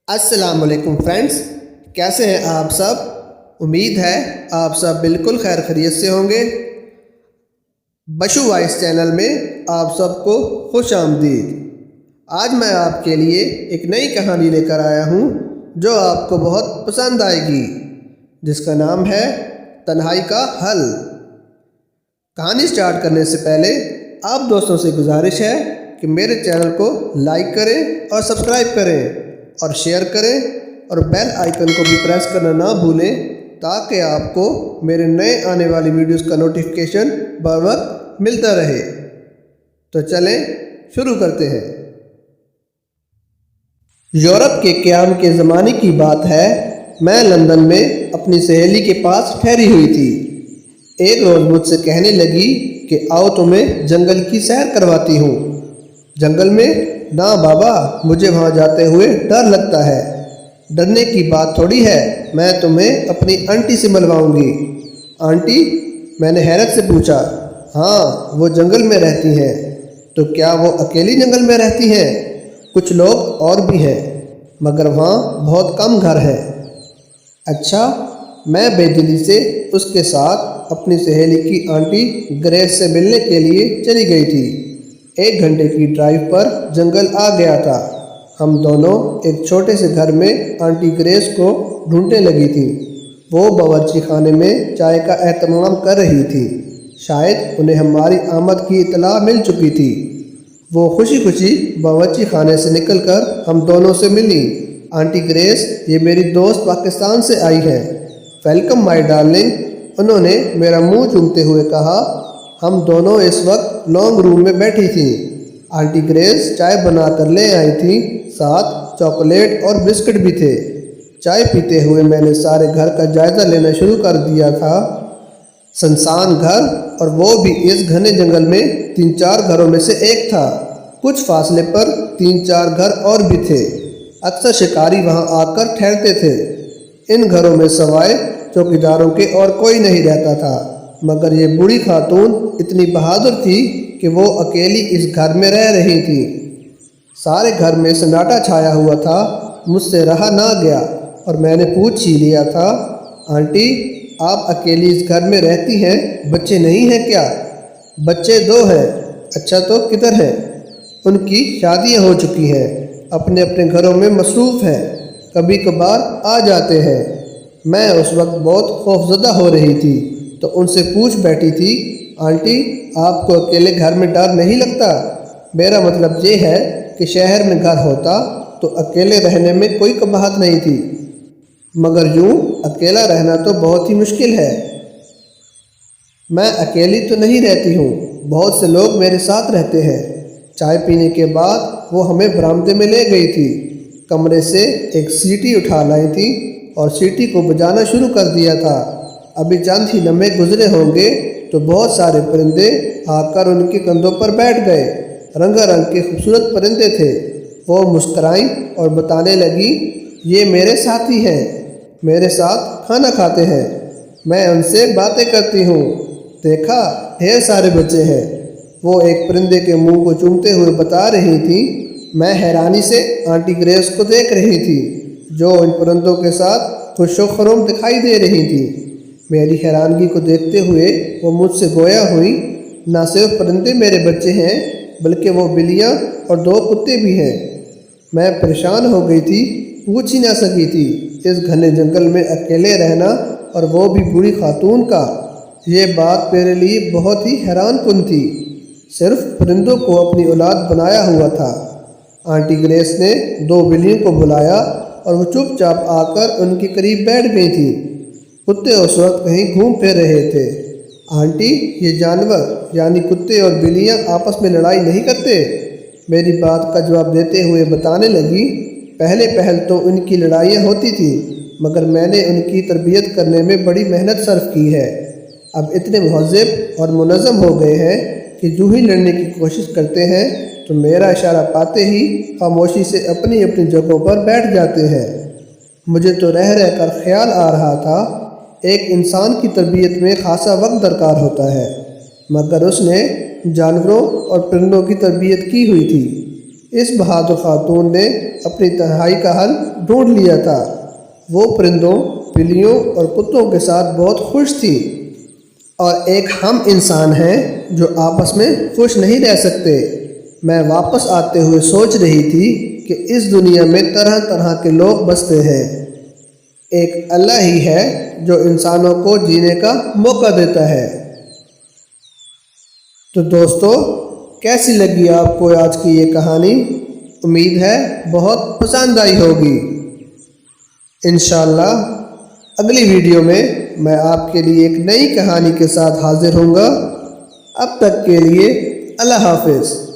السلام علیکم فرینڈز، کیسے ہیں آپ سب؟ امید ہے آپ سب بالکل خیر خیریت سے ہوں گے۔ بشو وائس چینل میں آپ سب کو خوش آمدید۔ آج میں آپ کے لیے ایک نئی کہانی لے کر آیا ہوں جو آپ کو بہت پسند آئے گی، جس کا نام ہے تنہائی کا حل۔ کہانی سٹارٹ کرنے سے پہلے آپ دوستوں سے گزارش ہے کہ میرے چینل کو لائک کریں اور سبسکرائب کریں اور شیئر کریں اور بیل آئیکن کو بھی پریس کرنا نہ بھولیں تاکہ آپ کو میرے نئے آنے والی ویڈیوز کا نوٹیفیکیشن بر وقت ملتا رہے۔ تو چلیں شروع کرتے ہیں۔ یورپ کے قیام کے زمانے کی بات ہے۔ میں لندن میں اپنی سہیلی کے پاس ٹھہری ہوئی تھی۔ ایک روز مجھ سے کہنے لگی کہ آؤ تمہیں جنگل کی سیر کرواتی ہوں۔ جنگل میں؟ نہ بابا، مجھے وہاں جاتے ہوئے ڈر لگتا ہے۔ ڈرنے کی بات تھوڑی ہے، میں تمہیں اپنی آنٹی سے ملواؤں گی۔ آنٹی؟ میں نے حیرت سے پوچھا۔ ہاں، وہ جنگل میں رہتی ہیں۔ تو کیا وہ اکیلی جنگل میں رہتی ہیں؟ کچھ لوگ اور بھی ہیں، مگر وہاں بہت کم گھر ہیں۔ اچھا۔ میں بے دلی سے اس کے ساتھ اپنی سہیلی کی آنٹی گریس سے ملنے کے لیے چلی گئی تھی۔ 1 گھنٹے کی ڈرائیو پر جنگل آ گیا تھا۔ ہم دونوں ایک چھوٹے سے گھر میں آنٹی گریس کو ڈھونڈنے لگی تھیں۔ وہ باورچی خانے میں چائے کا اہتمام کر رہی تھی۔ شاید انہیں ہماری آمد کی اطلاع مل چکی تھی۔ وہ خوشی خوشی باورچی خانے سے نکل کر ہم دونوں سے ملی۔ آنٹی گریس، یہ میری دوست پاکستان سے آئی ہے۔ ویلکم مائی ڈارلنگ، انہوں نے میرا منہ چومتے ہوئے کہا۔ ہم دونوں اس وقت لانگ روم میں بیٹھی تھیں۔ آنٹی گریس چائے بنا کر لے آئی تھیں، ساتھ چاکلیٹ اور بسکٹ بھی تھے۔ چائے پیتے ہوئے میں نے سارے گھر کا جائزہ لینا شروع کر دیا تھا۔ سنسان گھر، اور وہ بھی اس گھنے جنگل میں 3-4 گھروں میں سے ایک تھا۔ کچھ فاصلے پر 3-4 گھر اور بھی تھے۔ اکثر شکاری وہاں آ کر ٹھہرتے تھے۔ ان گھروں میں سوائے چوکیداروں کے اور کوئی نہیں رہتا تھا، مگر یہ بوڑھی خاتون اتنی بہادر تھی کہ وہ اکیلی اس گھر میں رہ رہی تھی۔ سارے گھر میں سناٹا چھایا ہوا تھا۔ مجھ سے رہا نہ گیا اور میں نے پوچھ ہی لیا تھا، آنٹی آپ اکیلی اس گھر میں رہتی ہیں، بچے نہیں ہیں کیا؟ بچے 2 ہیں۔ اچھا، تو کدھر ہیں؟ ان کی شادیاں ہو چکی ہیں، اپنے اپنے گھروں میں مصروف ہیں، کبھی کبھار آ جاتے ہیں۔ میں اس وقت بہت خوفزدہ ہو رہی تھی تو ان سے پوچھ بیٹھی تھی، آنٹی آپ کو اکیلے گھر میں ڈر نہیں لگتا؟ میرا مطلب یہ ہے کہ شہر میں گھر ہوتا تو اکیلے رہنے میں کوئی قباحت نہیں تھی، مگر یوں اکیلا رہنا تو بہت ہی مشکل ہے۔ میں اکیلی تو نہیں رہتی ہوں، بہت سے لوگ میرے ساتھ رہتے ہیں۔ چائے پینے کے بعد وہ ہمیں برآمدے میں لے گئی تھی۔ کمرے سے ایک سیٹی اٹھا لائی تھی اور سیٹی کو بجانا شروع کر دیا تھا۔ ابھی چند ہی لمحے گزرے ہوں گے تو بہت سارے پرندے آ کر ان کے کندھوں پر بیٹھ گئے۔ رنگا رنگ کے خوبصورت پرندے تھے۔ وہ مسکرائیں اور بتانے لگی، یہ میرے ساتھی ہیں، میرے ساتھ کھانا کھاتے ہیں، میں ان سے باتیں کرتی ہوں۔ دیکھا، ڈھیر سارے بچے ہیں، وہ ایک پرندے کے منہ کو چومتے ہوئے بتا رہی تھی۔ میں حیرانی سے آنٹی گریس کو دیکھ رہی تھی جو ان پرندوں کے ساتھ خوش و خرم دکھائی دے رہی تھی۔ میری حیرانگی کو دیکھتے ہوئے وہ مجھ سے گویا ہوئی، نہ صرف پرندے میرے بچے ہیں بلکہ وہ بلیاں اور 2 کتے بھی ہیں۔ میں پریشان ہو گئی تھی، پوچھ ہی نہ سکی تھی۔ اس گھنے جنگل میں اکیلے رہنا، اور وہ بھی بوڑھی خاتون کا، یہ بات میرے لیے بہت ہی حیران کن تھی۔ صرف پرندوں کو اپنی اولاد بنایا ہوا تھا۔ آنٹی گریس نے 2 بلیوں کو بلایا اور وہ چپ چاپ آ کر ان کے قریب بیٹھ گئی تھی۔ کتے اس وقت کہیں گھوم پھر رہے تھے۔ آنٹی، یہ جانور یعنی کتے اور بلیاں آپس میں لڑائی نہیں کرتے؟ میری بات کا جواب دیتے ہوئے بتانے لگی، پہل تو ان کی لڑائیاں ہوتی تھیں، مگر میں نے ان کی تربیت کرنے میں بڑی محنت صرف کی ہے۔ اب اتنے مہذب اور منظم ہو گئے ہیں کہ جو ہی لڑنے کی کوشش کرتے ہیں تو میرا اشارہ پاتے ہی خاموشی سے اپنی اپنی جگہوں پر بیٹھ جاتے ہیں۔ مجھے تو رہ کر خیال آ رہا تھا، ایک انسان کی تربیت میں خاصا وقت درکار ہوتا ہے، مگر اس نے جانوروں اور پرندوں کی تربیت کی ہوئی تھی۔ اس بہادر خاتون نے اپنی تنہائی کا حل ڈھونڈ لیا تھا۔ وہ پرندوں، بلیوں اور کتوں کے ساتھ بہت خوش تھی، اور ایک ہم انسان ہیں جو آپس میں خوش نہیں رہ سکتے۔ میں واپس آتے ہوئے سوچ رہی تھی کہ اس دنیا میں طرح طرح کے لوگ بستے ہیں، ایک اللہ ہی ہے جو انسانوں کو جینے کا موقع دیتا ہے۔ تو دوستو، کیسی لگی آپ کو آج کی یہ کہانی؟ امید ہے بہت پسند آئی ہوگی۔ انشاءاللہ اگلی ویڈیو میں آپ کے لیے ایک نئی کہانی کے ساتھ حاضر ہوں گا۔ اب تک کے لیے اللہ حافظ۔